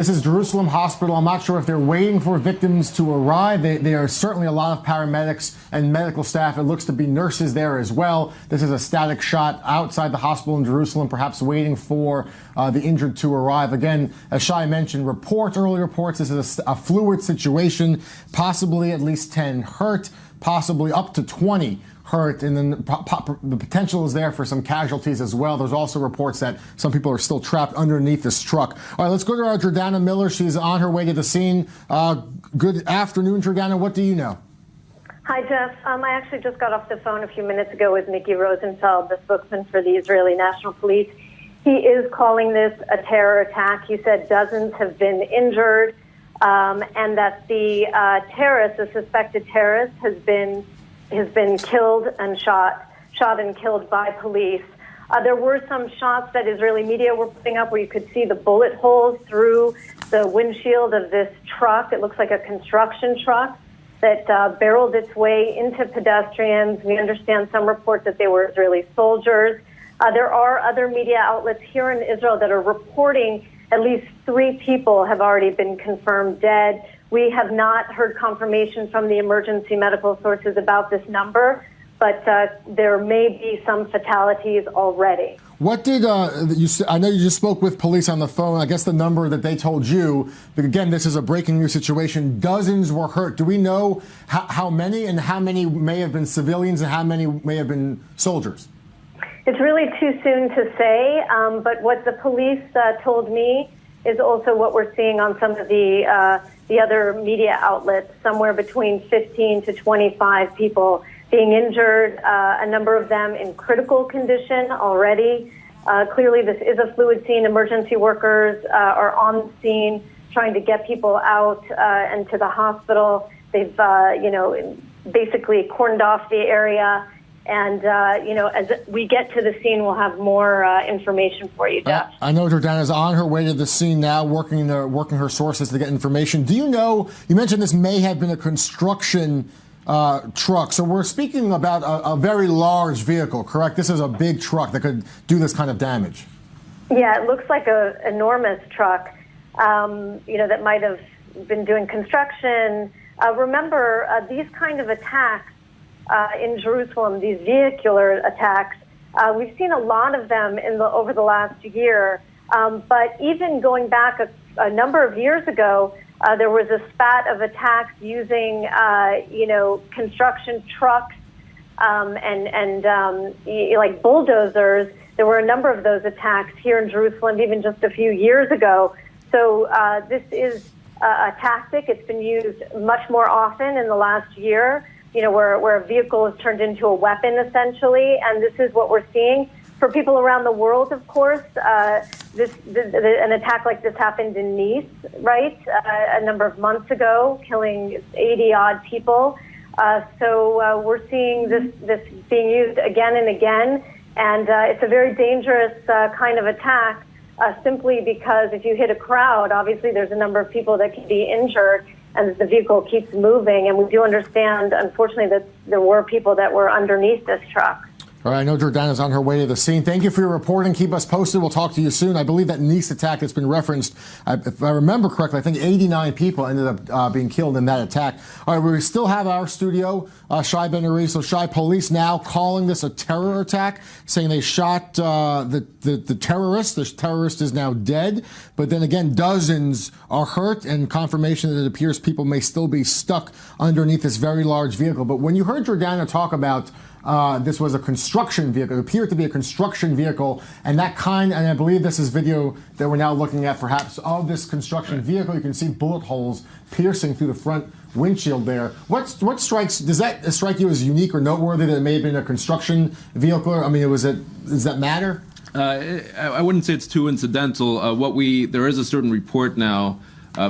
This is Jerusalem Hospital. I'm not sure if they're waiting for victims to arrive. There are certainly a lot of paramedics and medical staff. It looks to be nurses there as well. This is a static shot outside the hospital in Jerusalem, perhaps waiting for the injured to arrive. Again, as Shai mentioned, early reports, this is a fluid situation, possibly at least 10 hurt, possibly up to 20 hurt, and then the potential is there for some casualties as well. There's also reports that some people are still trapped underneath this truck. All right, let's go to our Jordana Miller. She's on her way to the scene. Good afternoon, Jordana. What do you know? Hi, Jeff. I actually just got off the phone a few minutes ago with Mickey Rosenfeld, the spokesman for the Israeli National Police. He is calling this a terror attack. He said dozens have been injured, and that the terrorist, the suspected terrorist, has been killed and shot and killed by police. There were some shots that Israeli media were putting up where you could see the bullet holes through the windshield of this truck. It looks like a construction truck that barreled its way into pedestrians. We understand some reports that they were Israeli soldiers. There are other media outlets here in Israel that are reporting at least 3 people have already been confirmed dead. We have not heard confirmation from the emergency medical sources about this number, but there may be some fatalities already. What did I know you just spoke with police on the phone. I guess the number that they told you, but again, this is a breaking news situation. Dozens were hurt. Do we know how many, and how many may have been civilians and how many may have been soldiers? It's really too soon to say, but what the police told me is also what we're seeing on some of the other media outlets, somewhere between 15 to 25 people being injured, a number of them in critical condition already. Clearly, this is a fluid scene. Emergency workers are on the scene trying to get people out and to the hospital. They've, basically cordoned off the area. And, as we get to the scene, we'll have more information for you, Jeff. I know Jordana's on her way to the scene now, working her sources to get information. Do you know, you mentioned this may have been a construction truck. So we're speaking about a very large vehicle, correct? This is a big truck that could do this kind of damage. Yeah, it looks like an enormous truck, that might have been doing construction. Remember, these kind of attacks in Jerusalem, these vehicular attacks, we've seen a lot of them over the last year. But even going back a number of years ago, there was a spat of attacks using, construction trucks and like bulldozers. There were a number of those attacks here in Jerusalem, even just a few years ago. So this is a tactic. It's been used much more often in the last year. Where a vehicle is turned into a weapon, essentially, and this is what we're seeing. For people around the world, of course, an attack like this happened in Nice, right, a number of months ago, killing 80-odd people. So we're seeing this being used again and again, and it's a very dangerous kind of attack, simply because if you hit a crowd, obviously there's a number of people that can be injured, and the vehicle keeps moving. And we do understand, unfortunately, that there were people that were underneath this truck. All right, I know Jordana's on her way to the scene. Thank you for your reporting. Keep us posted. We'll talk to you soon. I believe that Nice attack that's been referenced, if I remember correctly, I think 89 people ended up being killed in that attack. All right, we still have our studio, Shai Ben-Ari. So, Shai, police now calling this a terror attack, saying they shot the terrorist. The terrorist is now dead. But then again, dozens are hurt, and confirmation that it appears people may still be stuck underneath this very large vehicle. But when you heard Jordana talk about this was a construction vehicle. It appeared to be a construction vehicle, and I believe this is video that we're now looking at, perhaps, of this construction vehicle. You can see bullet holes piercing through the front windshield there. Does that strike you as unique or noteworthy that it may have been a construction vehicle? I mean, does that matter? I wouldn't say it's too incidental. There is a certain report now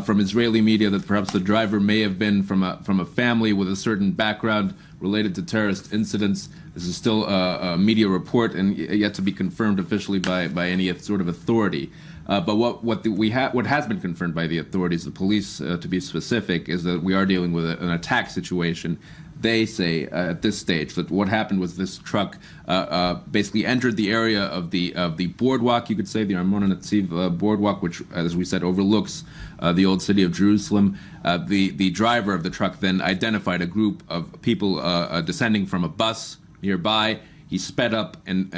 from Israeli media that perhaps the driver may have been from a family with a certain background related to terrorist incidents. This is still a media report and yet to be confirmed officially by any sort of authority. But what has been confirmed by the authorities, the police, to be specific, is that we are dealing with an attack situation. They say at this stage that what happened was this truck basically entered the area of the boardwalk, you could say, the Armon HaNetziv boardwalk, which, as we said, overlooks the old city of Jerusalem. The driver of the truck then identified a group of people descending from a bus nearby. He sped up and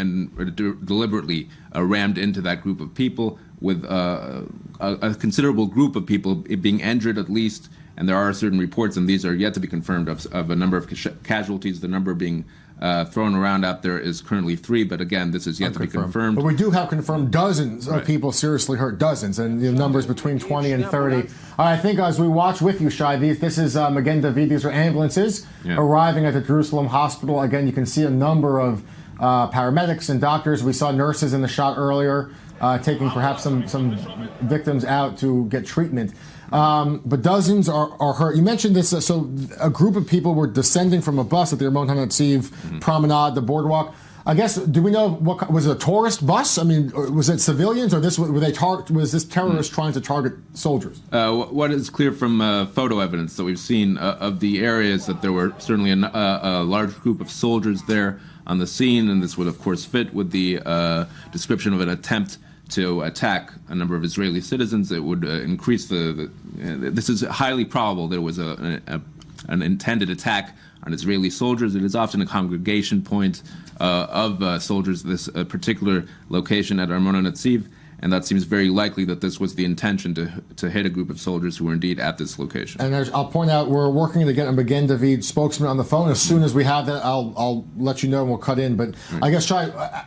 deliberately rammed into that group of people, with a considerable group of people being injured at least. And there are certain reports, and these are yet to be confirmed, of a number of casualties. The number being thrown around out there is currently 3, but again, this is yet to be confirmed. But we do have confirmed dozens of people seriously hurt, dozens, and the numbers between 20 and 30. I think as we watch with you, Shai, this is Magen David. These are ambulances arriving at the Jerusalem hospital. Again, you can see a number of paramedics and doctors. We saw nurses in the shot earlier taking perhaps some victims out to get treatment. But dozens are hurt. You mentioned this, so a group of people were descending from a bus at the Armon HaNetziv promenade, the boardwalk. I guess, do we know, was it a tourist bus? I mean, was it civilians, or was this terrorists trying to target soldiers? What is clear from photo evidence that we've seen of the areas, that there were certainly a large group of soldiers there on the scene, and this would, of course, fit with the description of an attempt to attack a number of Israeli citizens. It would increase this is highly probable there was an intended attack on Israeli soldiers. It is often a congregation point of soldiers, this particular location at Armon HaNetziv, and that seems very likely that this was the intention to hit a group of soldiers who were indeed at this location. And I'll point out, we're working to get a Magen David spokesman on the phone. As soon as we have that, I'll let you know and we'll cut in. But I guess, Shai,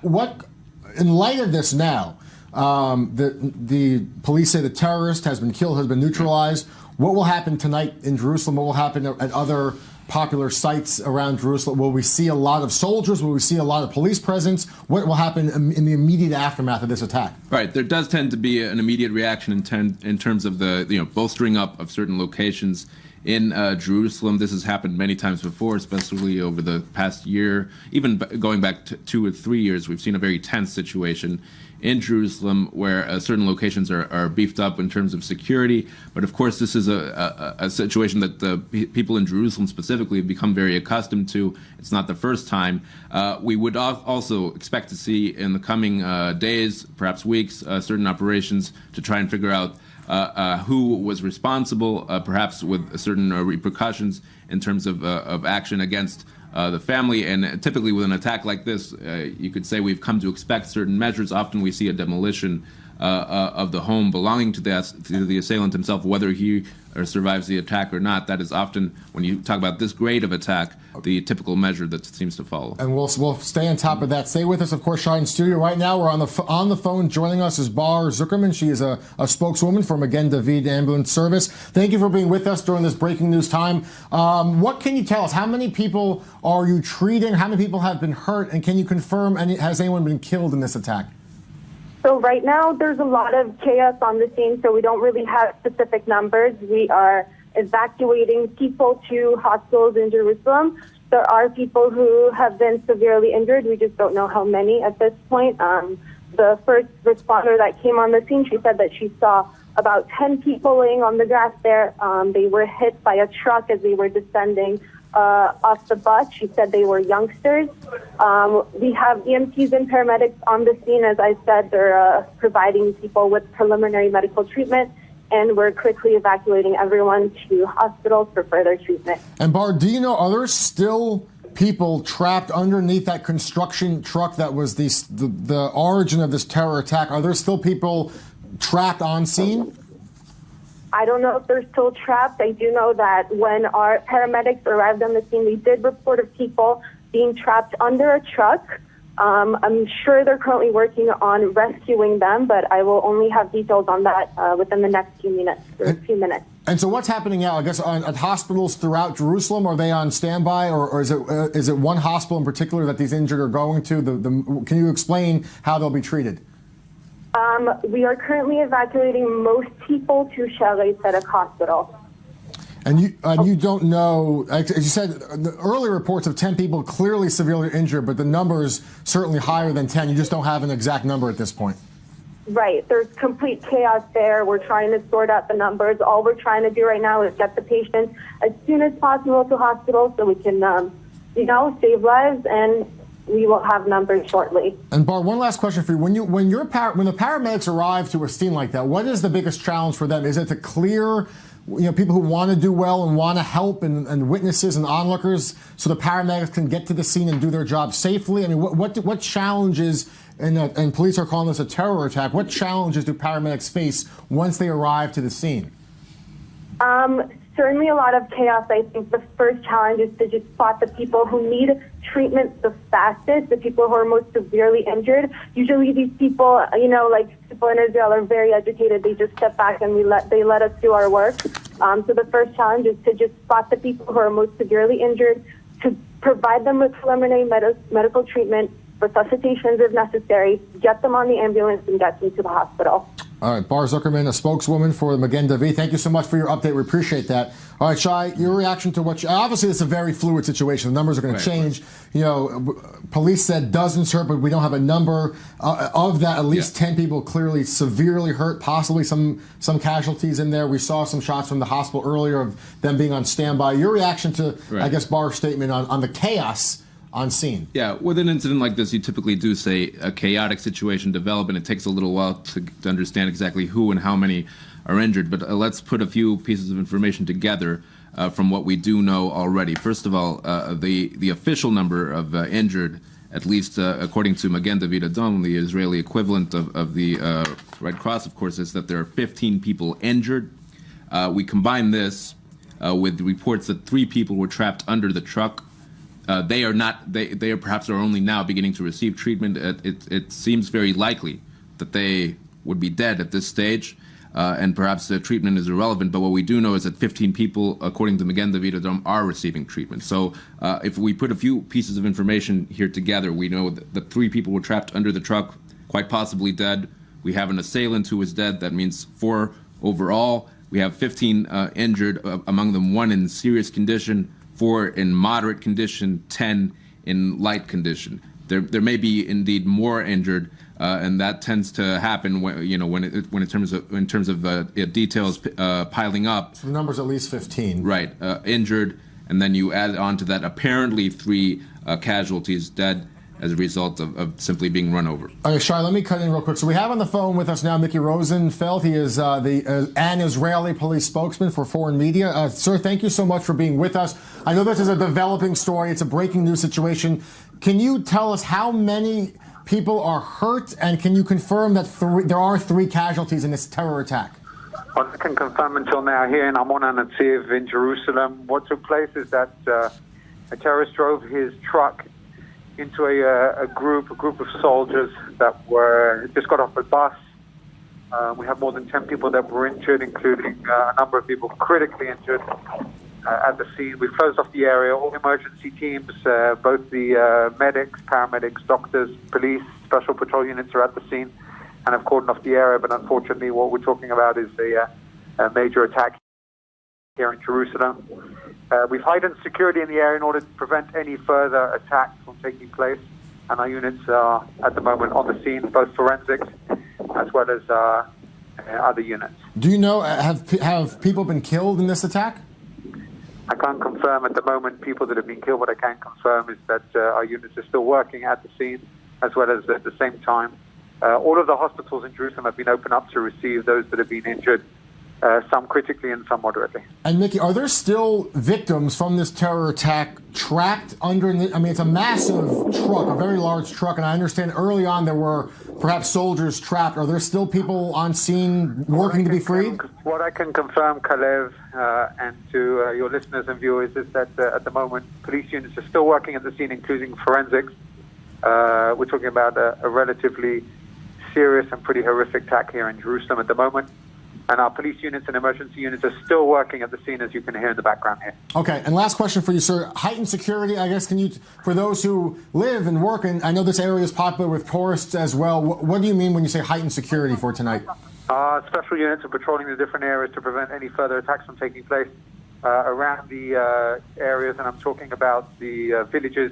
in light of this now, the police say the terrorist has been killed, has been neutralized. What will happen tonight in Jerusalem? What will happen at other popular sites around Jerusalem? Will we see a lot of soldiers? Will we see a lot of police presence? What will happen in the immediate aftermath of this attack? Right. There does tend to be an immediate reaction in terms of the bolstering up of certain locations in Jerusalem. This has happened many times before, especially over the past year. Even going back to 2 or 3 years, we've seen a very tense situation in Jerusalem where certain locations are beefed up in terms of security. But of course, this is a situation that the people in Jerusalem specifically have become very accustomed to. It's not the first time. We would also expect to see in the coming days, perhaps weeks, certain operations to try and figure out who was responsible, perhaps with certain repercussions in terms of action against the family. And typically with an attack like this, you could say we've come to expect certain measures. Often we see a demolition of the home belonging to the assailant himself, whether he survives the attack or not. That is often, when you talk about this grade of attack, the typical measure that seems to follow. And we'll stay on top of that. Stay with us, of course, Shai, in studio right now. We're on the phone. Joining us is Bar Zuckerman. She is a spokeswoman for Magen David Ambulance Service. Thank you for being with us during this breaking news time. What can you tell us? How many people are you treating? How many people have been hurt? And can you confirm, has anyone been killed in this attack? So right now, there's a lot of chaos on the scene, so we don't really have specific numbers. We are evacuating people to hospitals in Jerusalem. There are people who have been severely injured. We just don't know how many at this point. The first responder that came on the scene, she said that she saw about 10 people laying on the grass there. They were hit by a truck as they were descending off the bus. She said they were youngsters. We have EMTs and paramedics on the scene. As I said, they're providing people with preliminary medical treatment, and we're quickly evacuating everyone to hospitals for further treatment. And Bar, do you know, are there still people trapped underneath that construction truck that was the origin of this terror attack? Are there still people trapped on scene? I don't know if they're still trapped. I do know that when our paramedics arrived on the scene, they did report of people being trapped under a truck. I'm sure they're currently working on rescuing them, but I will only have details on that within the next few minutes. And so what's happening now? I guess at hospitals throughout Jerusalem, are they on standby, or is it one hospital in particular that these injured are going to? Can you explain how they'll be treated? We are currently evacuating most people to Shaarei Tzedek Hospital. And you don't know, as you said, the earlier reports of 10 people clearly severely injured, but the number is certainly higher than 10. You just don't have an exact number at this point. Right. There's complete chaos there. We're trying to sort out the numbers. All we're trying to do right now is get the patient as soon as possible to hospital so we can, save lives, and we will have numbers shortly. And Bar, one last question for you. When the paramedics arrive to a scene like that, what is the biggest challenge for them? Is it to clear people who want to do well and want to help and witnesses and onlookers so the paramedics can get to the scene and do their job safely? I mean, what challenges, and police are calling this a terror attack, what challenges do paramedics face once they arrive to the scene? Certainly a lot of chaos. I think the first challenge is to just spot the people who need treatment the fastest, the people who are most severely injured. Usually these people, like people in Israel are very educated. They just step back and they let us do our work. So the first challenge is to just spot the people who are most severely injured, to provide them with preliminary medical treatment, resuscitations if necessary, get them on the ambulance and get them to the hospital. All right, Bar Zuckerman, a spokeswoman for Magen David. Thank you so much for your update. We appreciate that. All right, Shai, your reaction to obviously it's a very fluid situation. The numbers are going to change. Police said dozens hurt, but we don't have a number of that. At least 10 people clearly severely hurt, possibly some casualties in there. We saw some shots from the hospital earlier of them being on standby. Your reaction to, I guess, Bar's statement on the chaos on scene. Yeah, with an incident like this, you typically do say a chaotic situation develop, and it takes a little while to understand exactly who and how many are injured. But let's put a few pieces of information together from what we do know already. First of all, the official number of injured, at least according to Magen David Adom, the Israeli equivalent of the Red Cross, of course, is that there are 15 people injured. We combine this with reports that 3 people were trapped under the truck. They are perhaps only now beginning to receive treatment. It seems very likely that they would be dead at this stage, and perhaps the treatment is irrelevant. But what we do know is that 15 people, according to Magen David Adom, are receiving treatment. So if we put a few pieces of information here together, we know that 3 people were trapped under the truck, quite possibly dead. We have an assailant who is dead. That means 4 overall. We have 15 injured, among them 1 in serious condition, 4 in moderate condition, 10 in light condition. There may be indeed more injured, and that tends to happen when in terms of details piling up. So the number's at least 15. Right, injured, and then you add on to that apparently 3 casualties dead as a result of simply being run over. Okay, Shai, let me cut in real quick. So we have on the phone with us now Mickey Rosenfeld. He is an Israeli police spokesman for foreign media. Sir, thank you so much for being with us. I know this is a developing story. It's a breaking news situation. Can you tell us how many people are hurt, and can you confirm that there are 3 casualties in this terror attack? Well, I can confirm until now here in Amon HaNetziv in Jerusalem, what took place is that a terrorist drove his truck into a group of soldiers that just got off a bus. We have more than 10 people that were injured, including a number of people critically injured at the scene. We've closed off the area. All emergency teams, both the medics, paramedics, doctors, police, special patrol units are at the scene and have cordoned off the area. But unfortunately, what we're talking about is a major attack here in Jerusalem. We've heightened security in the area in order to prevent any further attacks from taking place, and our units are at the moment on the scene, both forensics as well as other units. Do you know, have people been killed in this attack? I can't confirm at the moment people that have been killed. What I can confirm is that our units are still working at the scene, as well as at the same time. All of the hospitals in Jerusalem have been opened up to receive those that have been injured, some critically and some moderately. And Mickey, are there still victims from this terror attack trapped underneath? I mean, it's a massive truck, a very large truck, and I understand early on there were perhaps soldiers trapped. Are there still people on scene working to be freed? What I can confirm, Kalev, and to your listeners and viewers, is that at the moment police units are still working at the scene, including forensics. We're talking about a relatively serious and pretty horrific attack here in Jerusalem at the moment. And our police units and emergency units are still working at the scene, as you can hear in the background here. Okay, and last question for you, sir. Heightened security, I guess, for those who live and work, and I know this area is popular with tourists as well. What do you mean when you say heightened security for tonight? Special units are patrolling the different areas to prevent any further attacks from taking place around the areas, and I'm talking about the villages,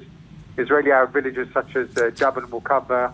Israeli Arab villages such as Jabal Mukabba,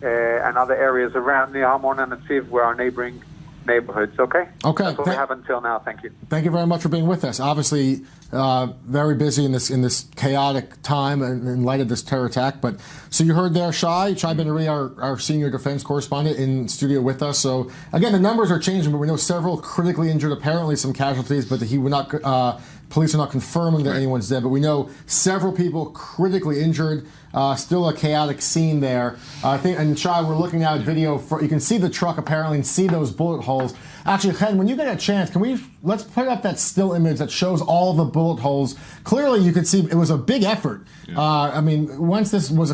and other areas around the Armon and Netziv, where our neighboring neighborhoods. Okay? Okay. That's what we have until now. Thank you. Thank you very much for being with us. Obviously, very busy in this chaotic time in light of this terror attack. But so you heard there, Shai Ben-Ari, our senior defense correspondent, in studio with us. So again, the numbers are changing, but we know several critically injured, apparently some casualties, but he would not. Police are not confirming that anyone's dead, but we know several people critically injured. Still a chaotic scene there. I think, and Shai, we're looking at a video. You can see the truck apparently and see those bullet holes. Actually, Chen, when you get a chance, let's put up that still image that shows all the bullet holes. Clearly, you could see it was a big effort. Yeah. I mean, once this was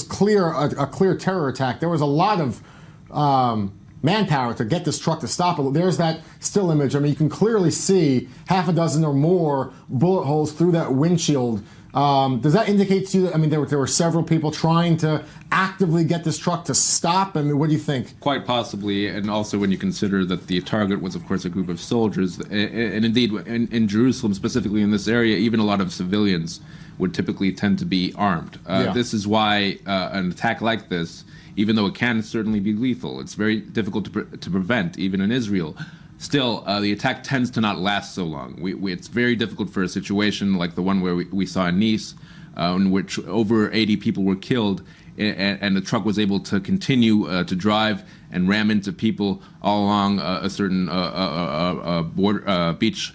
clear a clear terror attack, there was a lot of manpower to get this truck to stop it. There's that still image. I mean, you can clearly see half a dozen or more bullet holes through that windshield. Does that indicate to you that, I mean, there were several people trying to actively get this truck to stop? I mean, what do you think? Quite possibly, and also when you consider that the target was, of course, a group of soldiers. And indeed, in Jerusalem, specifically in this area, even a lot of civilians would typically tend to be armed. This is why an attack like this, even though it can certainly be lethal, it's very difficult to prevent, even in Israel. Still, the attack tends to not last so long. It's very difficult for a situation like the one where we saw in Nice, in which over 80 people were killed, and the truck was able to continue to drive and ram into people all along a certain beach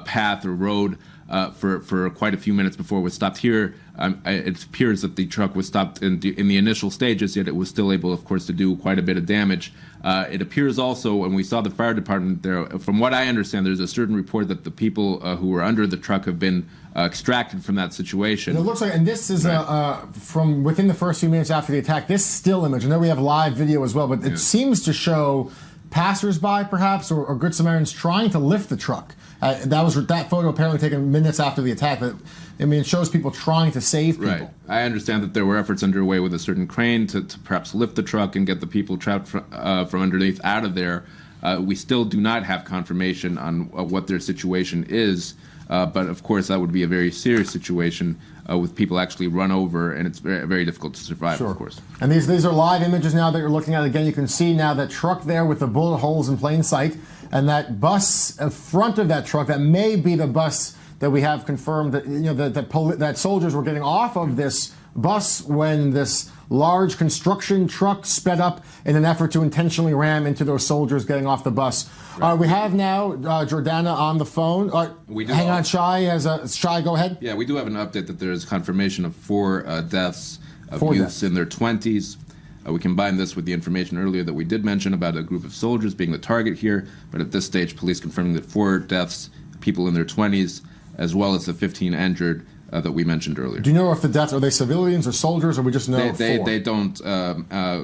path or road for quite a few minutes before it was stopped. Here, it appears that the truck was stopped in the initial stages, yet it was still able, of course, to do quite a bit of damage. It appears also, when we saw the fire department there, from what I understand, there's a certain report that the people who were under the truck have been extracted from that situation. And it looks like, and this is from within the first few minutes after the attack, this still image, I know we have live video as well, but it seems to show passersby, perhaps, or Good Samaritans trying to lift the truck. That photo apparently taken minutes after the attack. But, I mean, it shows people trying to save people. Right. I understand that there were efforts underway with a certain crane to perhaps lift the truck and get the people trapped from underneath out of there. We still do not have confirmation on what their situation is, but of course that would be a very serious situation with people actually run over, and it's very, very difficult to survive, of course. And these are live images now that you're looking at. Again, you can see now that truck there with the bullet holes in plain sight, and that bus in front of that truck, that may be the bus that we have confirmed that, you know, that soldiers were getting off of this bus when this large construction truck sped up in an effort to intentionally ram into those soldiers getting off the bus. Right. We have now Jordana on the phone. Hang on, Shai. Shai, go ahead. Yeah, we do have an update that there is confirmation of 4 deaths of youths in their 20s. We combine this with the information earlier that we did mention about a group of soldiers being the target here, but at this stage, police confirming that 4 deaths, people in their 20s, as well as the 15 injured that we mentioned earlier. Do you know if the deaths, are they civilians or soldiers, or we just know they don't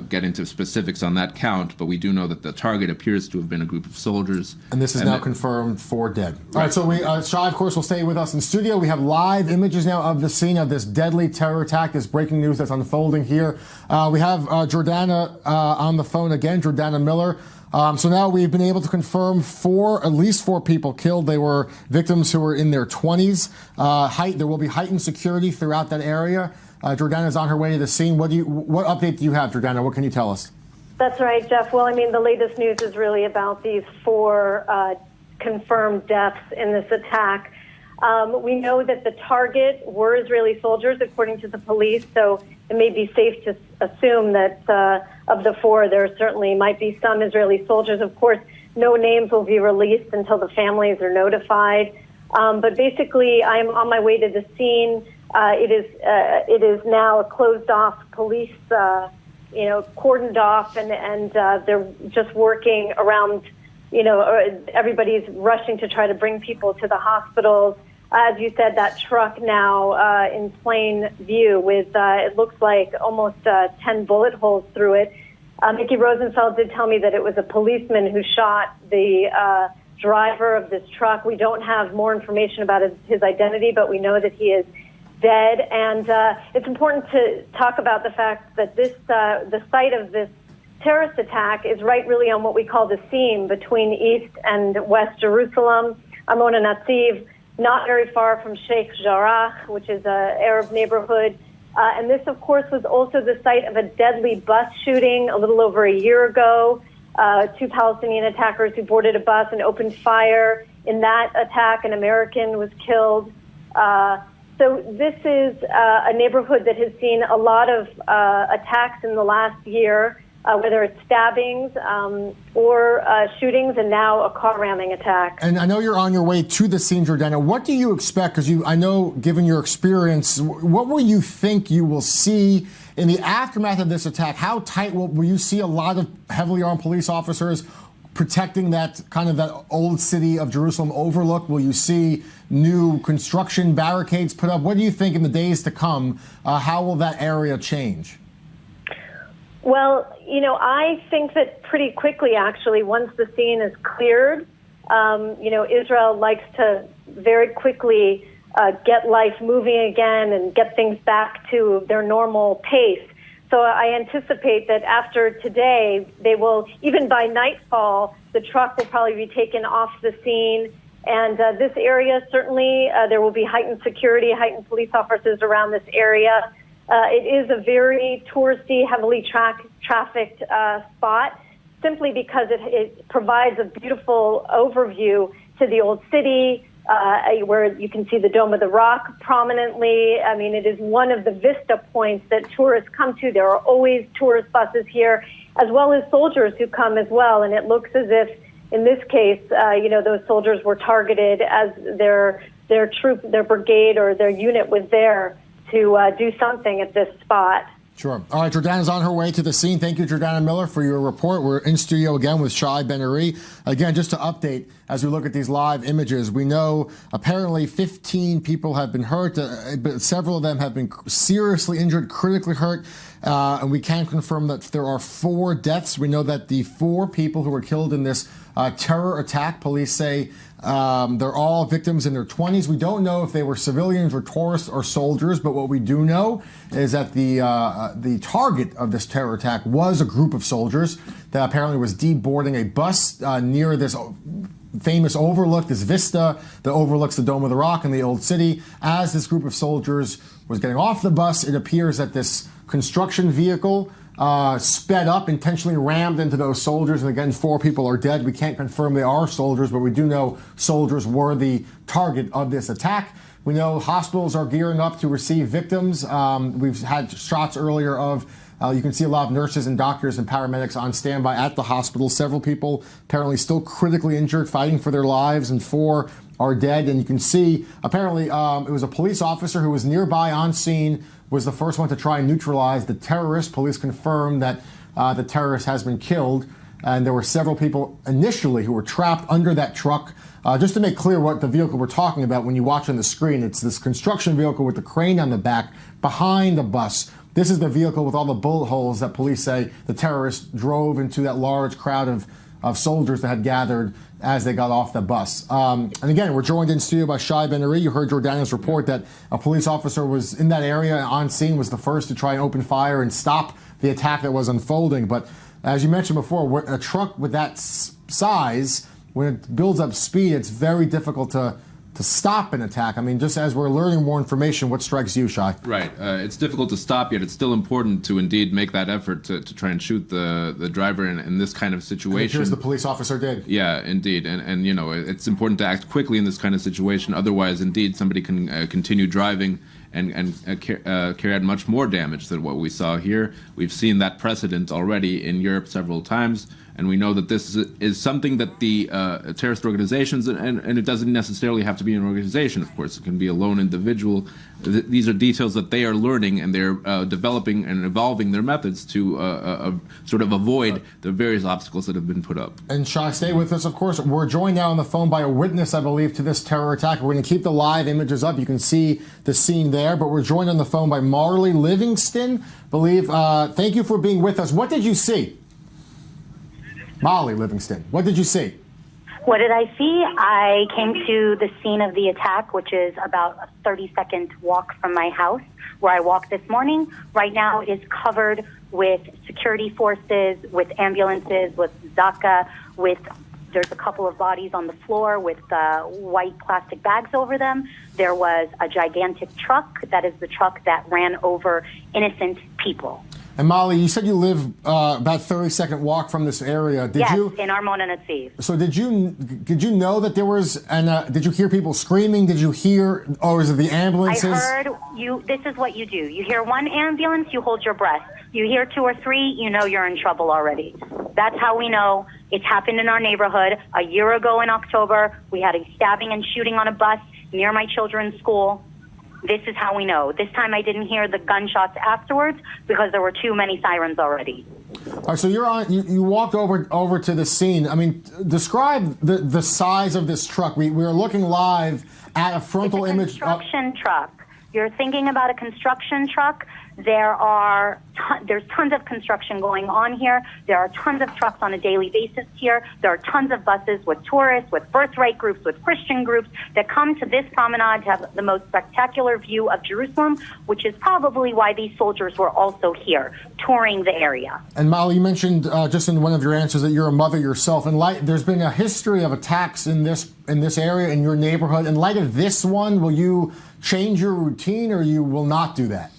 get into specifics on that count, but we do know that the target appears to have been a group of soldiers. And this is now confirmed 4 dead. All right, so Shai, of course, will stay with us in studio. We have live images now of the scene of this deadly terror attack, this breaking news that's unfolding here. We have Jordana on the phone again, Jordana Miller. So now we've been able to confirm at least 4 people killed. They were victims who were in their 20s. There will be heightened security throughout that area. Jordana is on her way to the scene. What update do you have, Jordana? What can you tell us? That's right, Jeff. Well, I mean, the latest news is really about these 4 confirmed deaths in this attack. We know that the target were Israeli soldiers, according to the police, so it may be safe to assume that of the 4, there certainly might be some Israeli soldiers. Of course, no names will be released until the families are notified. But basically, I'm on my way to the scene. It is now a closed-off police, cordoned off, and they're just working around. Everybody's rushing to try to bring people to the hospitals. As you said, that truck now in plain view with, it looks like almost 10 bullet holes through it. Mickey Rosenfeld did tell me that it was a policeman who shot the driver of this truck. We don't have more information about his identity, but we know that he is dead. And it's important to talk about the fact that the site of this terrorist attack is right really on what we call the seam between East and West Jerusalem. Armon and Netziv, not very far from Sheikh Jarrah, which is an Arab neighborhood. And this, of course, was also the site of a deadly bus shooting a little over a year ago. Two Palestinian attackers who boarded a bus and opened fire. In that attack, an American was killed. So this is a neighborhood that has seen a lot of attacks in the last year, whether it's stabbings or shootings, and now a car ramming attack. And I know you're on your way to the scene, Jordana. What do you expect? Because I know, given your experience, what will you think you will see in the aftermath of this attack? How tight will you see a lot of heavily armed police officers protecting that old city of Jerusalem overlook? Will you see new construction barricades put up? What do you think in the days to come? How will that area change? Well, I think that pretty quickly, actually, once the scene is cleared, Israel likes to very quickly get life moving again and get things back to their normal pace. So I anticipate that after today, they will, even by nightfall, the truck will probably be taken off the scene. And this area, certainly, there will be heightened security, heightened police officers around this area. It is a very touristy, heavily trafficked spot, simply because it provides a beautiful overview to the old city, where you can see the Dome of the Rock prominently. I mean, it is one of the vista points that tourists come to. There are always tourist buses here, as well as soldiers who come as well. And it looks as if, in this case, those soldiers were targeted as their troop, their brigade, or their unit was there to do something at this spot. Sure. All right, Jordana's on her way to the scene. Thank you, Jordana Miller, for your report. We're in studio again with Shai Ben-Ari. Again, just to update, as we look at these live images, we know apparently 15 people have been hurt, but several of them have been seriously injured, critically hurt, and we can confirm that there are 4 deaths. We know that the 4 people who were killed in this terror attack, police say they're all victims in their 20s. We don't know if they were civilians or tourists or soldiers, but what we do know is that the target of this terror attack was a group of soldiers that apparently was deboarding a bus near this famous overlook, this vista that overlooks the Dome of the Rock in the Old City. As this group of soldiers was getting off the bus, it appears that this construction vehicle sped up, intentionally rammed into those soldiers, and again, 4 people are dead. We can't confirm they are soldiers, but we do know soldiers were the target of this attack. We know hospitals are gearing up to receive victims. We've had shots earlier of, you can see a lot of nurses and doctors and paramedics on standby at the hospital. Several people apparently still critically injured, fighting for their lives, and 4 are dead. And you can see, apparently, it was a police officer who was nearby on scene, was the first one to try and neutralize the terrorist. Police confirmed that the terrorist has been killed, and there were several people initially who were trapped under that truck. Just to make clear what the vehicle we're talking about, when you watch on the screen, it's this construction vehicle with the crane on the back behind the bus. This is the vehicle with all the bullet holes that police say the terrorists drove into that large crowd of soldiers that had gathered as they got off the bus. And again, we're joined in studio by Shai Ben-Ari. You heard Jordana's report that a police officer was in that area on scene, was the first to try and open fire and stop the attack that was unfolding. But as you mentioned before, a truck with that size, when it builds up speed, it's very difficult to stop an attack. I mean, just as we're learning more information, what strikes you, Shai? Right. It's difficult to stop, yet it's still important to indeed make that effort to try and shoot the driver in this kind of situation. Here's the police officer did. Yeah, indeed. And it's important to act quickly in this kind of situation. Otherwise, indeed, somebody can continue driving and carry out much more damage than what we saw here. We've seen that precedent already in Europe several times. And we know that this is something that the terrorist organizations, and it doesn't necessarily have to be an organization, of course. It can be a lone individual. These are details that they are learning, and they're developing and evolving their methods to sort of avoid the various obstacles that have been put up. And Shai, stay with us, of course. We're joined now on the phone by a witness, I believe, to this terror attack. We're going to keep the live images up. You can see the scene there, but we're joined on the phone by Marley Livingston. Thank you for being with us. What did you see? Molly Livingston, what did you see? What did I see? I came to the scene of the attack, which is about a 30-second walk from my house, where I walked this morning. Right now it is covered with security forces, with ambulances, with Zaka, with There's a couple of bodies on the floor with white plastic bags over them. There was a gigantic truck. That is the truck that ran over innocent people. And Molly, you said you live about 30-second walk from this area. Did yes, you? In Armona Netziv. So did you know that there was, and did you hear people screaming? Did you hear, or is it the ambulances? I heard you. This is what you do. You hear one ambulance, you hold your breath. You hear 2 or 3, you know you're in trouble already. That's how we know. It's happened in our neighborhood. A year ago in October, we had a stabbing and shooting on a bus near my children's school. This is how we know. This time I didn't hear the gunshots afterwards because there were too many sirens already. All right, so you walked over to the scene. I mean, describe the size of this truck. We are looking live at a frontal image. Construction truck. You're thinking about a construction truck. There's tons of construction going on here. There are tons of trucks on a daily basis here. There are tons of buses with tourists, with birthright groups, with Christian groups that come to this promenade to have the most spectacular view of Jerusalem, which is probably why these soldiers were also here, touring the area. And Molly, you mentioned just in one of your answers that you're a mother yourself. There's been a history of attacks in this area, in your neighborhood. In light of this one, will you change your routine, or you will not do that?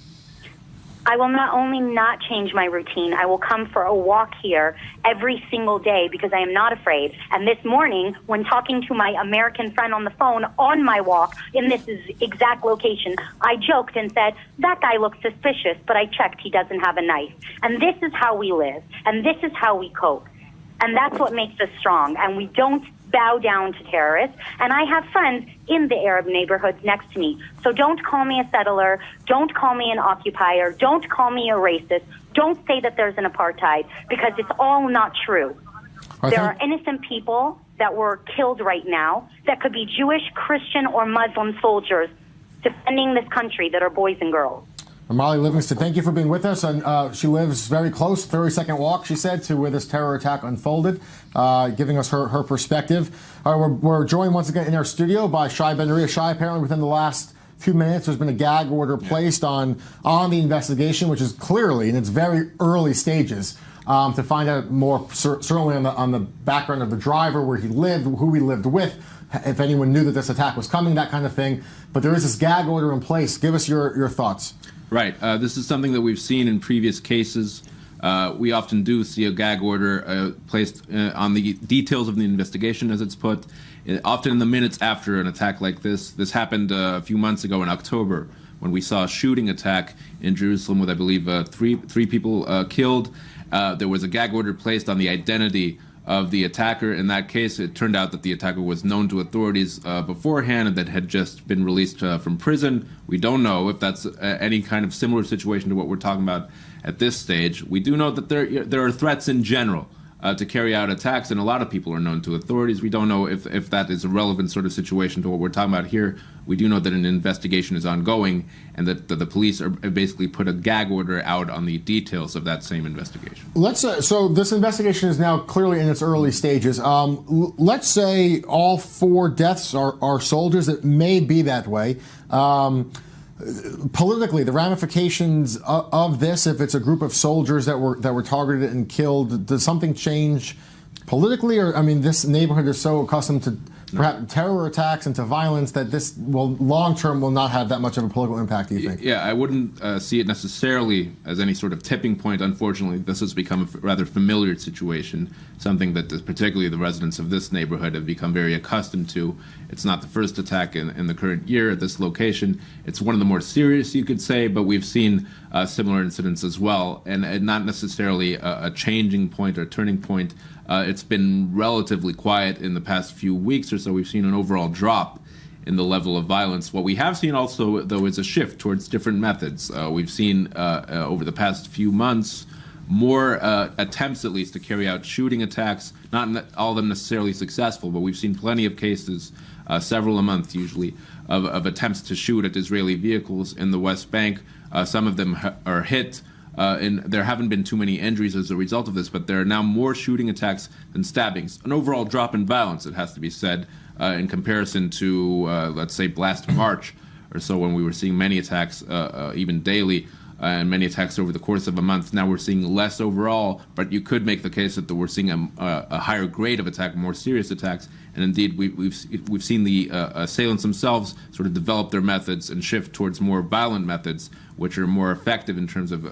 I will not only not change my routine, I will come for a walk here every single day because I am not afraid. And this morning, when talking to my American friend on the phone on my walk in this exact location, I joked and said, that guy looks suspicious, but I checked, he doesn't have a knife. And this is how we live, and this is how we cope. And that's what makes us strong. And we don't bow down to terrorists. And I have friends in the Arab neighborhoods next to me. So don't call me a settler. Don't call me an occupier. Don't call me a racist. Don't say that there's an apartheid, because it's all not true. There are innocent people that were killed right now that could be Jewish, Christian, or Muslim soldiers defending this country that are boys and girls. Molly Livingston, thank you for being with us. And she lives very close, 30-second walk, she said, to where this terror attack unfolded, giving us her perspective. We're joined once again in our studio by Shai Ben-Ria. Shai, apparently within the last few minutes, there's been a gag order placed on the investigation, which is clearly in its very early stages, to find out more, certainly on the background of the driver, where he lived, who he lived with, if anyone knew that this attack was coming, that kind of thing. But there is this gag order in place. Give us your thoughts. Right. This is something that we've seen in previous cases. We often do see a gag order placed on the details of the investigation, as it's put, often in the minutes after an attack like this. This happened a few months ago in October, when we saw a shooting attack in Jerusalem with, I believe, three people killed. There was a gag order placed on the identity of the attacker. In that case, it turned out that the attacker was known to authorities beforehand and that had just been released from prison. We don't know if that's any kind of similar situation to what we're talking about at this stage. We do know that there are threats in general to carry out attacks, and a lot of people are known to authorities. We don't know if that is a relevant sort of situation to what we're talking about here. We do know that an investigation is ongoing, and that the police are basically put a gag order out on the details of that same investigation. So this investigation is now clearly in its early stages. Let's say all 4 deaths are soldiers. It may be that way. Politically, the ramifications of this, if it's a group of soldiers that were targeted and killed, does something change politically? Or, I mean, this neighborhood is so accustomed to perhaps terror attacks and to violence that this long-term will not have that much of a political impact, do you think? Yeah, I wouldn't see it necessarily as any sort of tipping point. Unfortunately, this has become a rather familiar situation, something that particularly the residents of this neighborhood have become very accustomed to. It's not the first attack in the current year at this location. It's one of the more serious, you could say, but we've seen similar incidents as well, and not necessarily a changing point or turning point. It's been relatively quiet in the past few weeks or so. We've seen an overall drop in the level of violence. What we have seen also, though, is a shift towards different methods. We've seen over the past few months more attempts, at least, to carry out shooting attacks, not all of them necessarily successful, but we've seen plenty of cases, several a month usually, of attempts to shoot at Israeli vehicles in the West Bank. Some of them are hit. And there haven't been too many injuries as a result of this, but there are now more shooting attacks than stabbings. An overall drop in violence, it has to be said, in comparison to, let's say, last March or so, when we were seeing many attacks, even daily. and many attacks over the course of a month. Now we're seeing less overall, but you could make the case that we're seeing a higher grade of attack, more serious attacks. And indeed, we've seen the assailants themselves sort of develop their methods and shift towards more violent methods, which are more effective in terms of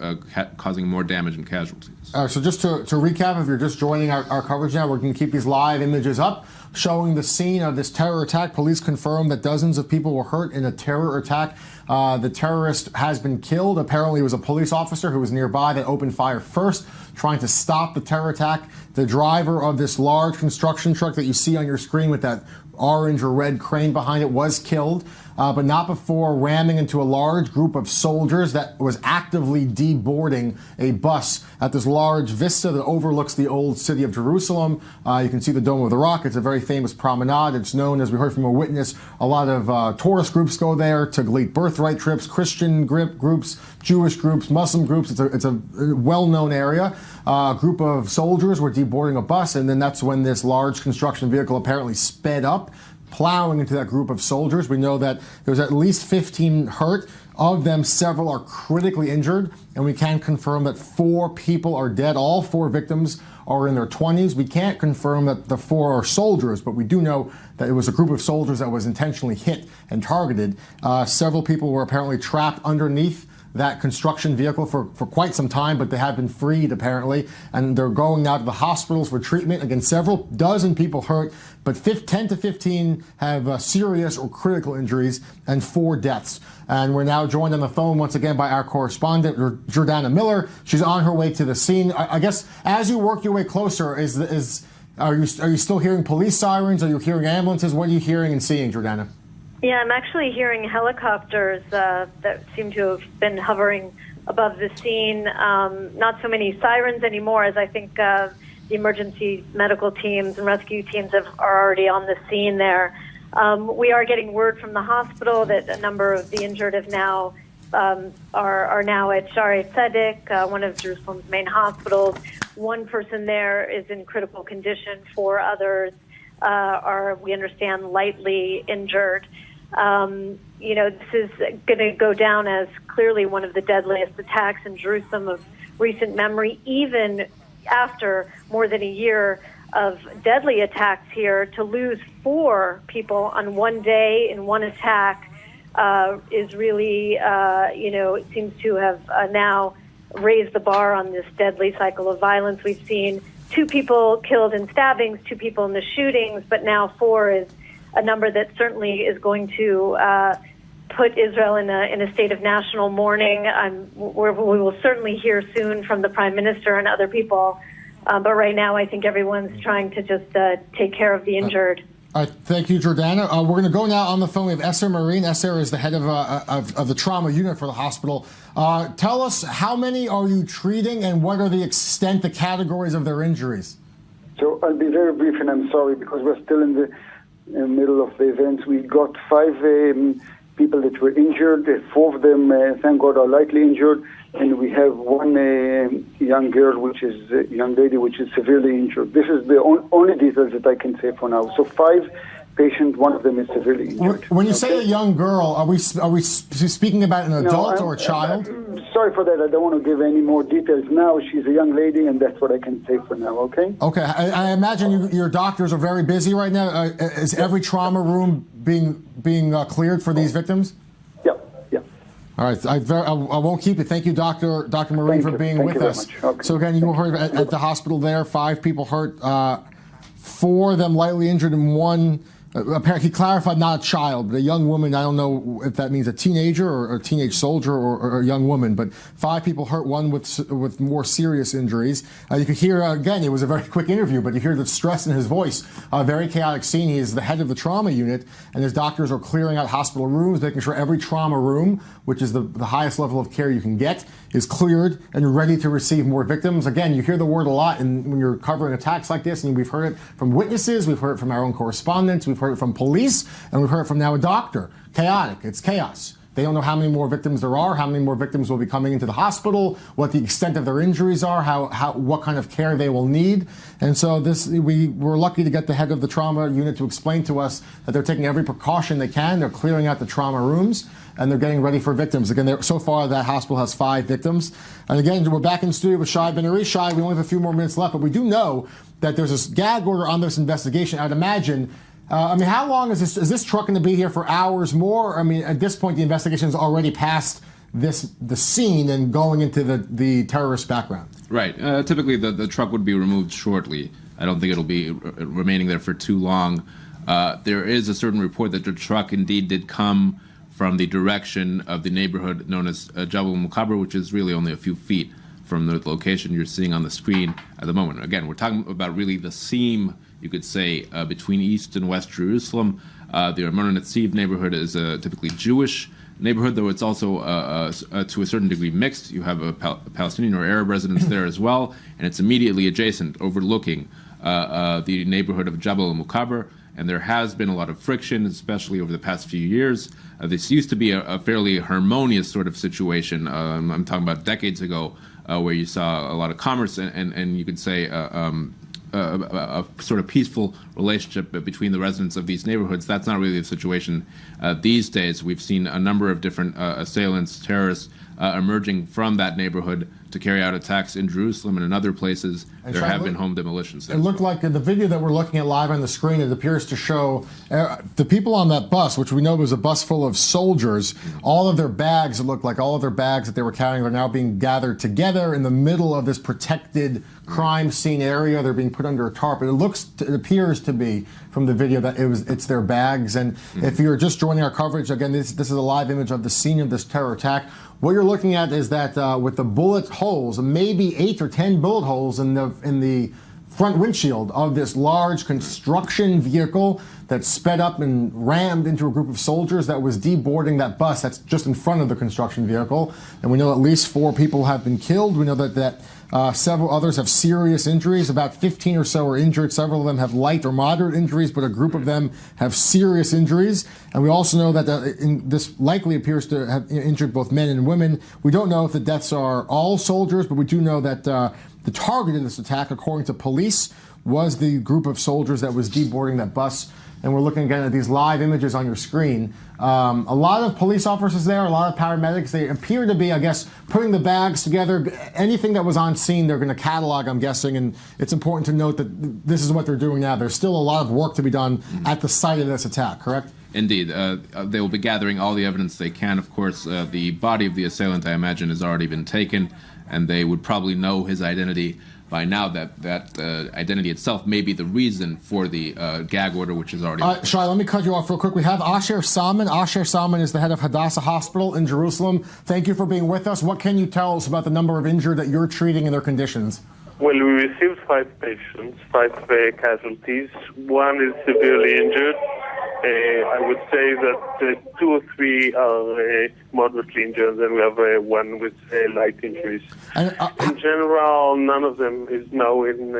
causing more damage and casualties. So just to recap, if you're just joining our coverage now, we're going to keep these live images up showing the scene of this terror attack. Police confirmed that dozens of people were hurt in a terror attack. The terrorist has been killed. Apparently, it was a police officer who was nearby that opened fire first, trying to stop the terror attack. The driver of this large construction truck that you see on your screen with that orange or red crane behind it was killed, but not before ramming into a large group of soldiers that was actively deboarding a bus at this large vista that overlooks the old city of Jerusalem. You can see the Dome of the Rock. It's a very famous promenade. It's known, as we heard from a witness, a lot of tourist groups go there to complete birthright trips, Christian groups, Jewish groups, Muslim groups. It's a well-known area. A group of soldiers were deboarding a bus, and then that's when this large construction vehicle apparently sped up, plowing into that group of soldiers. We know that there's at least 15 hurt. Of them, several are critically injured, and we can confirm that 4 people are dead. All 4 victims are in their 20s. We can't confirm that the 4 are soldiers, but we do know that it was a group of soldiers that was intentionally hit and targeted. Several people were apparently trapped underneath that construction vehicle for quite some time, but they have been freed apparently, and they're going now to the hospitals for treatment. Again, several dozen people hurt, but 10 to 15 have serious or critical injuries and 4 deaths. And we're now joined on the phone once again by our correspondent, Jordana Miller. She's on her way to the scene. I guess as you work your way closer, are you still hearing police sirens? Are you hearing ambulances? What are you hearing and seeing, Jordana? Yeah, I'm actually hearing helicopters that seem to have been hovering above the scene. Not so many sirens anymore, as I think the emergency medical teams and rescue teams are already on the scene there. We are getting word from the hospital that a number of the injured have now are now at Shaare Zedek, one of Jerusalem's main hospitals. One person there is in critical condition. 4 others are, we understand, lightly injured. This is going to go down as clearly one of the deadliest attacks in Jerusalem of recent memory, even after more than a year of deadly attacks here. To lose 4 people on one day in one attack is really, it seems to have now raised the bar on this deadly cycle of violence. We've seen 2 people killed in stabbings, 2 people in the shootings, but now 4 is a number that certainly is going to put Israel in a state of national mourning. We will certainly hear soon from the Prime Minister and other people. But right now, I think everyone's trying to just take care of the injured. All right, thank you, Jordana. We're going to go now on the phone. We have Esther Marine. Esther is the head of the trauma unit for the hospital. Tell us, how many are you treating, and what are the categories of their injuries? So I'll be very brief, and I'm sorry because we're still in the middle of the event. We got 5 people that were injured. 4 of them, thank God, are lightly injured, and we have 1 young girl, which is a young lady, which is severely injured. This is the only details that I can say for now. So 5 patients, 1 of them is severely injured. When you say a young girl, are we speaking about an adult or a child? Sorry for that. I don't want to give any more details now. She's a young lady, and that's what I can say for now, okay? Okay. I imagine your doctors are very busy right now. Is every trauma room being cleared for these victims? Yeah. All right. I won't keep it. Thank you, Dr. Marie, for being with us. Okay. So again, you were at the hospital there. 5 people hurt, 4 of them lightly injured, and 1. Apparently, he clarified not a child, but a young woman. I don't know if that means a teenager or a teenage soldier or a young woman, but 5 people hurt, 1 with more serious injuries. You could hear, again, it was a very quick interview, but you hear the stress in his voice. A very chaotic scene. He is the head of the trauma unit, and his doctors are clearing out hospital rooms, making sure every trauma room, which is the highest level of care you can get, is cleared and ready to receive more victims. Again, you hear the word a lot when you're covering attacks like this, and we've heard it from witnesses, we've heard it from our own correspondents, we've heard it from police, and we've heard it from now a doctor. Chaotic. It's chaos. They don't know how many more victims there are, how many more victims will be coming into the hospital, what the extent of their injuries are, what kind of care they will need. And so we were lucky to get the head of the trauma unit to explain to us that they're taking every precaution they can. They're clearing out the trauma rooms, and they're getting ready for victims. Again, so far that hospital has 5 victims. And again, we're back in studio with Shai Ben-Ari. Shai, we only have a few more minutes left, but we do know that there's this gag order on this investigation. I'd imagine, how long is this truck going to be here for hours more? I mean, at this point, the investigation is already past the scene and going into the terrorist background. Right. Typically, the truck would be removed shortly. I don't think it'll be remaining there for too long. There is a certain report that the truck indeed did come from the direction of the neighborhood known as Jabal al-Mukaber, which is really only a few feet from the location you're seeing on the screen at the moment. Again, we're talking about really the seam, you could say, between East and West Jerusalem. The Armon Netziv neighborhood is a typically Jewish neighborhood, though it's also to a certain degree mixed. You have a Palestinian or Arab residents there as well, and it's immediately adjacent, overlooking the neighborhood of Jabal al-Mukaber. And there has been a lot of friction, especially over the past few years. This used to be a fairly harmonious sort of situation. I'm talking about decades ago, where you saw a lot of commerce and you could say a sort of peaceful relationship between the residents of these neighborhoods. That's not really the situation these days. We've seen a number of different assailants, terrorists, emerging from that neighborhood to carry out attacks in Jerusalem and in other places. There have been home demolitions there. It looked like in the video that we're looking at live on the screen, it appears to show the people on that bus, which we know was a bus full of soldiers, all of their bags, it looked like all of their bags that they were carrying are now being gathered together in the middle of this protected crime scene area. They're being put under a tarp. It appears to be from the video that it's their bags. And if you're just joining our coverage, again, this is a live image of the scene of this terror attack. What you're looking at is that with the bullet holes, maybe 8 or 10 bullet holes in the front windshield of this large construction vehicle that sped up and rammed into a group of soldiers that was deboarding that bus that's just in front of the construction vehicle. And we know at least 4 people have been killed. We know that several others have serious injuries. About 15 or so are injured. Several of them have light or moderate injuries, but a group of them have serious injuries. And we also know that this likely appears to have injured both men and women. We don't know if the deaths are all soldiers, but we do know that the target of this attack, according to police, was the group of soldiers that was deboarding that bus. And we're looking again at these live images on your screen. A lot of police officers there, a lot of paramedics. They appear to be, I guess, putting the bags together. Anything that was on scene, they're going to catalog, I'm guessing. And it's important to note that this is what they're doing now. There's still a lot of work to be done at the site of this attack, correct? Indeed. They will be gathering all the evidence they can. Of course, the body of the assailant, I imagine, has already been taken, and they would probably know his identity by now. That identity itself may be the reason for the gag order, which is already... Shai, let me cut you off real quick. We have Asher Salman. Asher Salman is the head of Hadassah Hospital in Jerusalem. Thank you for being with us. What can you tell us about the number of injured that you're treating and their conditions? Well, we received 5 patients, 5 casualties. 1 is severely injured. I would say that 2 or 3 are moderately injured, and we have 1 with light injuries. In general, none of them is now in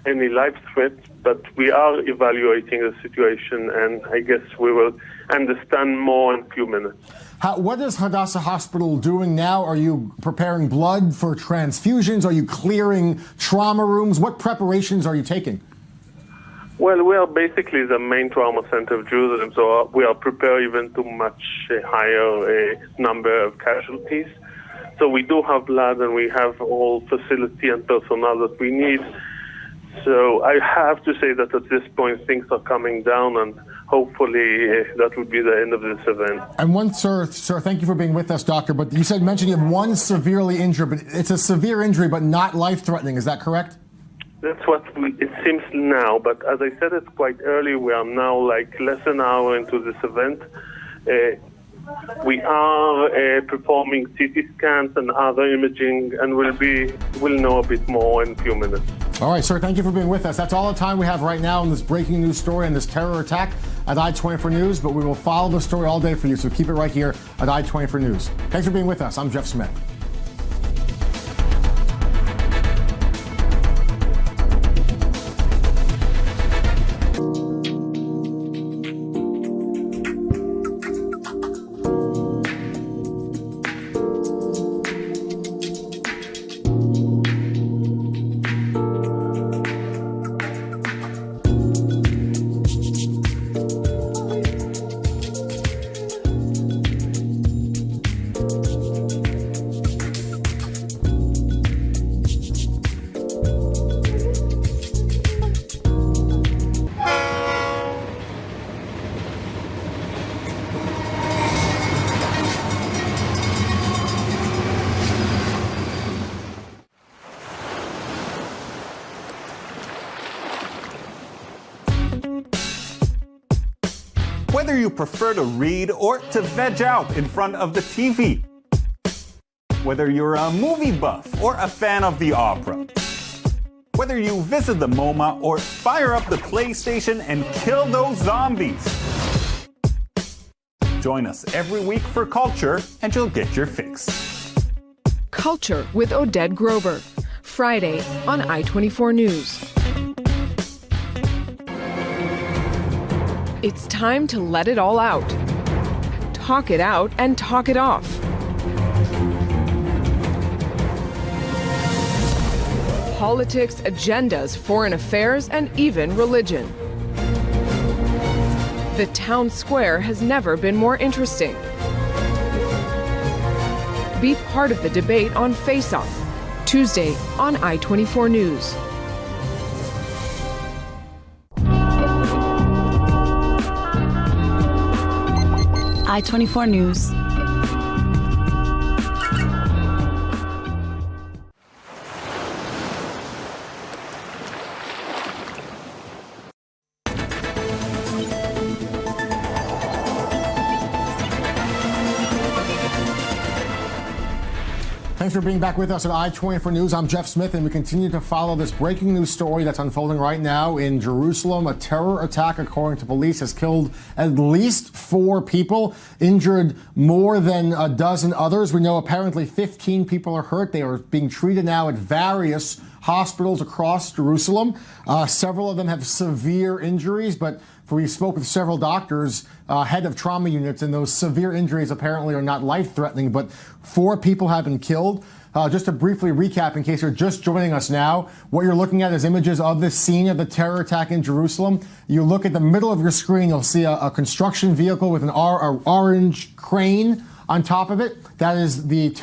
any life threat, but we are evaluating the situation, and I guess we will understand more in a few minutes. What is Hadassah Hospital doing now? Are you preparing blood for transfusions? Are you clearing trauma rooms? What preparations are you taking? Well, we are basically the main trauma center of Jerusalem, so we are prepared even to much higher number of casualties. So we do have blood, and we have all facility and personnel that we need. So I have to say that at this point things are coming down, and hopefully that would be the end of this event. And sir, thank you for being with us, doctor. But you mentioned you have 1 severely injured, but it's a severe injury, but not life-threatening. Is that correct? That's what it seems now, but as I said, it's quite early. We are now like less than an hour into this event. We are performing CT scans and other imaging, and we'll know a bit more in a few minutes. All right, sir, thank you for being with us. That's all the time we have right now in this breaking news story and this terror attack at I-24 News, but we will follow the story all day for you, so keep it right here at I-24 News. Thanks for being with us. I'm Jeff Smith. Whether you prefer to read or to veg out in front of the TV. Whether you're a movie buff or a fan of the opera. Whether you visit the MoMA or fire up the PlayStation and kill those zombies. Join us every week for Culture and you'll get your fix. Culture with Odette Grober, Friday on I-24 News. It's time to let it all out. Talk it out and talk it off. Politics, agendas, foreign affairs, and even religion. The town square has never been more interesting. Be part of the debate on Face Off, Tuesday on I-24 News. I-24 News. Thanks for being back with us at I-24 News. I'm Jeff Smith, and we continue to follow this breaking news story that's unfolding right now in Jerusalem. A terror attack, according to police, has killed at least 4 people, injured more than a dozen others. We know apparently 15 people are hurt. They are being treated now at various hospitals across Jerusalem. Several of them have severe injuries, but we spoke with several doctors, head of trauma units, and those severe injuries apparently are not life-threatening, but 4 people have been killed. Just to briefly recap, in case you're just joining us now, what you're looking at is images of the scene of the terror attack in Jerusalem. You look at the middle of your screen, you'll see a construction vehicle with an orange crane on top of it. That is the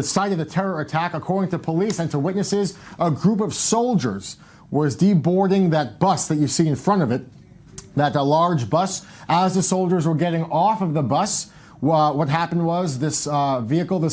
site of the terror attack. According to police and to witnesses, a group of soldiers was deboarding that bus that you see in front of it, that large bus. As the soldiers were getting off of the bus, what happened was this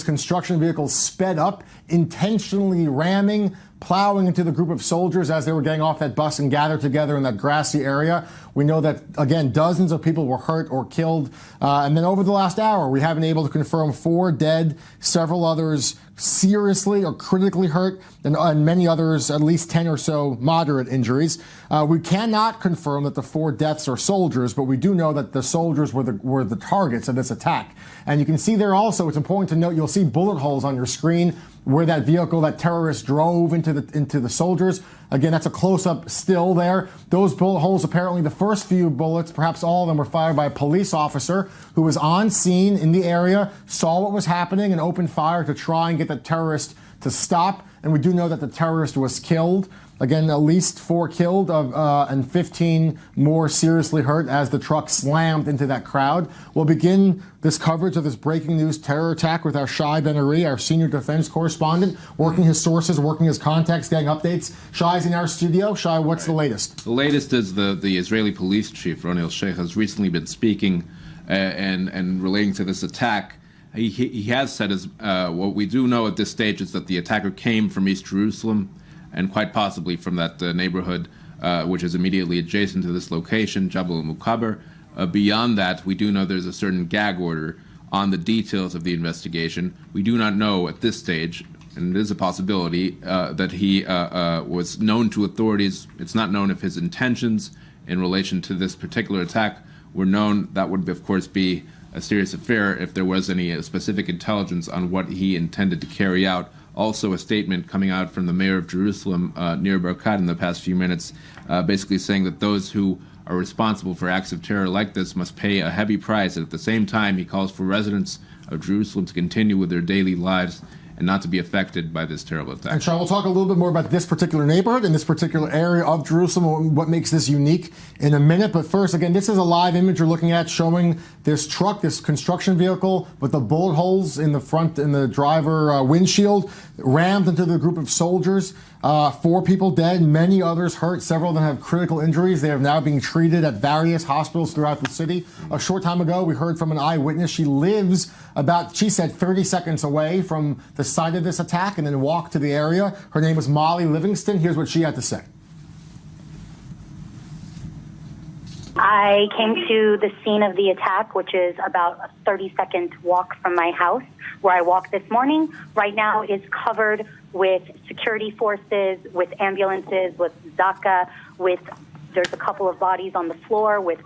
construction vehicle sped up, intentionally ramming, plowing into the group of soldiers as they were getting off that bus and gathered together in that grassy area. We know that, again, dozens of people were hurt or killed. And then over the last hour, we have been able to confirm 4 dead, several others seriously or critically hurt, and many others, at least 10 or so, moderate injuries. We cannot confirm that the 4 deaths are soldiers, but we do know that the soldiers were the targets of this attack. And you can see there also, it's important to note, you'll see bullet holes on your screen where that vehicle, that terrorist drove into the soldiers. Again, that's a close-up still there. Those bullet holes, apparently the first few bullets, perhaps all of them, were fired by a police officer who was on scene in the area, saw what was happening, and opened fire to try and get the terrorist to stop. And we do know that the terrorist was killed. Again, at least 4 killed and 15 more seriously hurt as the truck slammed into that crowd. We'll begin this coverage of this breaking news terror attack with our Shai Ben-Ari, our senior defense correspondent, working his sources, working his contacts, getting updates. Shai's in our studio. Shai, what's the latest? The latest is the Israeli police chief, Ronnie El-Sheikh, has recently been speaking and relating to this attack. He has said, what we do know at this stage is that the attacker came from East Jerusalem, and quite possibly from that neighborhood, which is immediately adjacent to this location, Jabal al-Mukaber. Beyond that, we do know there's a certain gag order on the details of the investigation. We do not know at this stage, and it is a possibility, that he was known to authorities. It's not known if his intentions in relation to this particular attack were known. That would, of course, be a serious affair if there was any specific intelligence on what he intended to carry out. Also, a statement coming out from the mayor of Jerusalem, Nir Barkat, in the past few minutes, basically saying that those who are responsible for acts of terror like this must pay a heavy price. And at the same time, he calls for residents of Jerusalem to continue with their daily lives and not to be affected by this terrible attack. And Sean, we'll talk a little bit more about this particular neighborhood and this particular area of Jerusalem, what makes this unique in a minute. But first, again, this is a live image you're looking at showing this truck, this construction vehicle with the bullet holes in the front, in the driver windshield, rammed into the group of soldiers. 4 people dead, many others hurt. Several of them have critical injuries. They are now being treated at various hospitals throughout the city. A short time ago, we heard from an eyewitness. She lives about, she said, 30 seconds away from the site of this attack and then walked to the area. Her name is Molly Livingston. Here's what she had to say. I came to the scene of the attack, which is about a 30-second walk from my house, where I walked this morning. Right now is covered with security forces, with ambulances, with Zaka, there's a couple of bodies on the floor with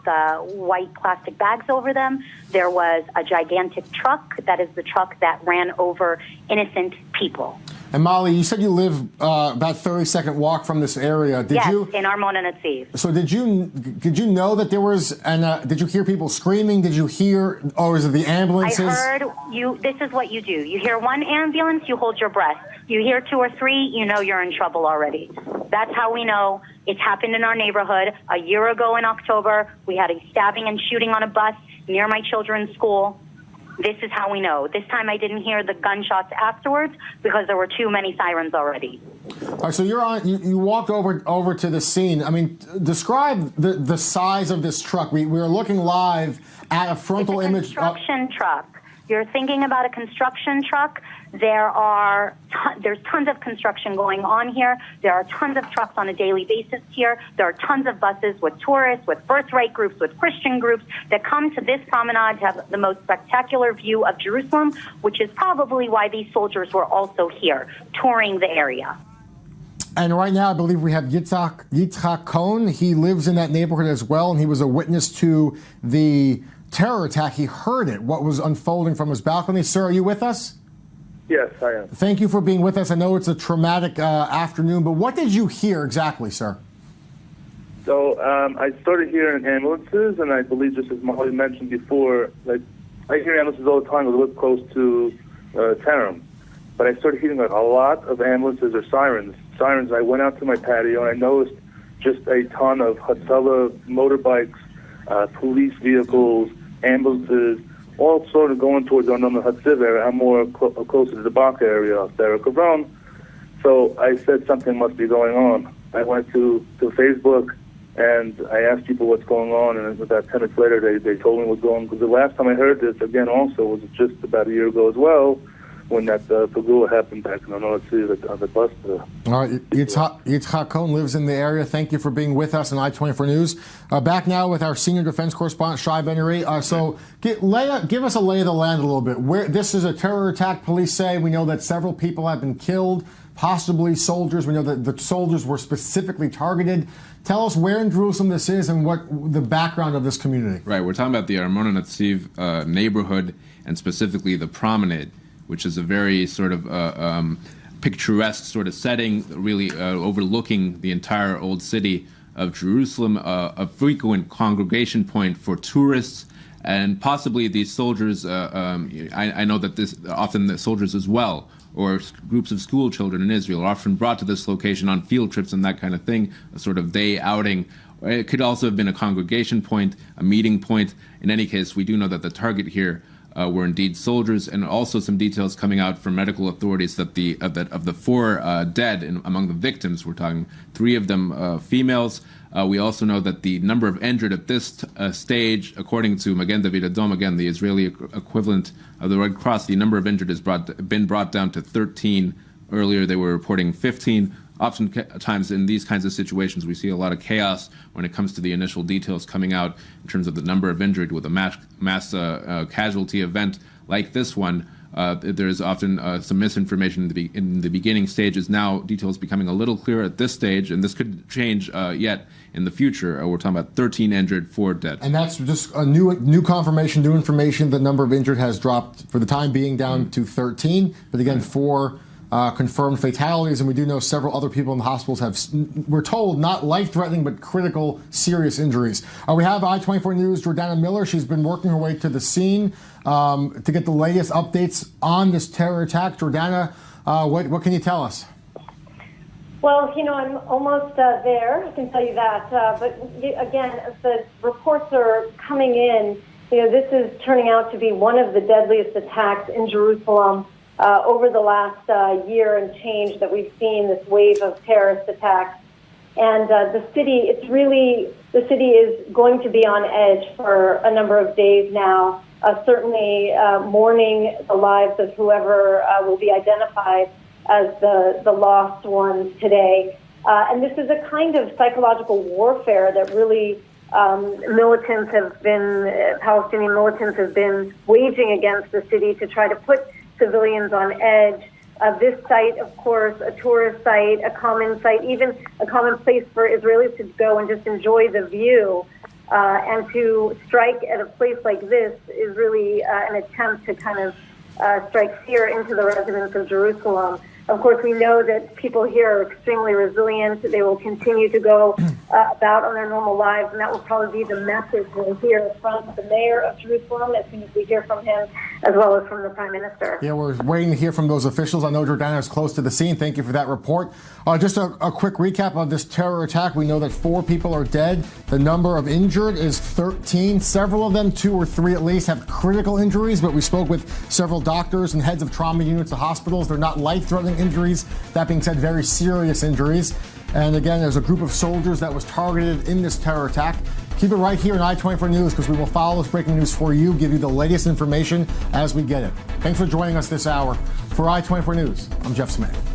white plastic bags over them. There was a gigantic truck. That is the truck that ran over innocent people. And Molly, you said you live about 30-second walk from this area. Yes, in Armon and Atziv. So did you know that there was, and did you hear people screaming? Did you hear, or is it the ambulances? I heard this is what you do. You hear one ambulance, you hold your breath. You hear 2 or 3, you know you're in trouble already. That's how we know. It's happened in our neighborhood. A year ago in October, we had a stabbing and shooting on a bus near my children's school. This is how we know. This time I didn't hear the gunshots afterwards because there were too many sirens already. All right, so you walked over to the scene. I mean, describe the size of this truck. We were looking live at a frontal image. Construction truck. You're thinking about a construction truck. There's tons of construction going on here. There are tons of trucks on a daily basis here. There are tons of buses with tourists, with birthright groups, with Christian groups that come to this promenade to have the most spectacular view of Jerusalem, which is probably why these soldiers were also here, touring the area. And right now, I believe we have Yitzhak Cohen. He lives in that neighborhood as well, and he was a witness to the terror attack. He heard it, what was unfolding from his balcony. Sir, are you with us? Yes, I am. Thank you for being with us. I know it's a traumatic afternoon, but what did you hear exactly, sir? So I started hearing ambulances, and I believe, just as Molly mentioned before, like I hear ambulances all the time. I live close to Tarim, but I started hearing like a lot of ambulances or sirens. I went out to my patio, and I noticed just a ton of Hatzalah motorbikes, police vehicles, ambulances, all sort of going towards our Arnon Hatziv area. I'm more closer to the Baka area of Derek Kavron. So I said something must be going on. I went to Facebook and I asked people what's going on, and about 10 minutes later they told me what's going on. Because the last time I heard this, again, also was just about a year ago as well, when that Pagula happened back in Arnon Hatziv on the bus. All right, Yitzhak Cohen lives in the area. Thank you for being with us on I-24 News. Back now with our senior defense correspondent, Shai Ben-Yari. So give us a lay of the land a little bit. This is a terror attack, police say. We know that several people have been killed, possibly soldiers. We know that the soldiers were specifically targeted. Tell us where in Jerusalem this is and what the background of this community. Right, we're talking about the Armon and Atziv neighborhood, and specifically the promenade, which is a very sort of picturesque sort of setting, really overlooking the entire old city of Jerusalem, a frequent congregation point for tourists, and possibly these soldiers. I know that often the soldiers as well, or groups of school children in Israel, are often brought to this location on field trips and that kind of thing, a sort of day outing. It could also have been a congregation point, a meeting point. In any case, we do know that the target here were indeed soldiers, and also some details coming out from medical authorities that of the 4 dead among the victims, we're talking 3 of them females. We also know that the number of injured at this stage, according to Magen David Adom, again the Israeli equivalent of the Red Cross, the number of injured has been brought down to 13. Earlier they were reporting 15. Oftentimes in these kinds of situations, we see a lot of chaos when it comes to the initial details coming out in terms of the number of injured. With a mass casualty event like this one, there's often some misinformation in the beginning stages. Now details becoming a little clearer at this stage, and this could change yet in the future. We're talking about 13 injured, 4 dead. And that's just a new confirmation, new information. The number of injured has dropped for the time being down to 13, but again, 4 confirmed fatalities, and we do know several other people in the hospitals have, we're told, not life-threatening but critical, serious injuries. We have I-24 News' Jordana Miller. She's been working her way to the scene to get the latest updates on this terror attack. Jordana, what can you tell us? Well, I'm almost there, I can tell you that. But again, as the reports are coming in, this is turning out to be one of the deadliest attacks in Jerusalem over the last year and change that we've seen, this wave of terrorist attacks. And the city is going to be on edge for a number of days now, certainly mourning the lives of whoever will be identified as the lost ones today. And this is a kind of psychological warfare that really Palestinian militants have been waging against the city to try to put civilians on edge. This site, of course, a tourist site, a common site, even a common place for Israelis to go and just enjoy the view. And to strike at a place like this is really an attempt to kind of strike fear into the residents of Jerusalem. Of course, we know that people here are extremely resilient. They will continue to go about on their normal lives, and that will probably be the message we'll hear from the mayor of Jerusalem as soon as we hear from him, as well as from the prime minister. Yeah, we're waiting to hear from those officials. I know Jordana is close to the scene. Thank you for that report. Just a quick recap of this terror attack. We know that 4 people are dead. The number of injured is 13. Several of them, 2 or 3 at least, have critical injuries, but we spoke with several doctors and heads of trauma units at hospitals. They're not life-threatening injuries. That being said, very serious injuries. And again, there's a group of soldiers that was targeted in this terror attack. Keep it right here on I-24 News, because we will follow this breaking news for you, give you the latest information as we get it. Thanks for joining us this hour. For I-24 News, I'm Jeff Smith.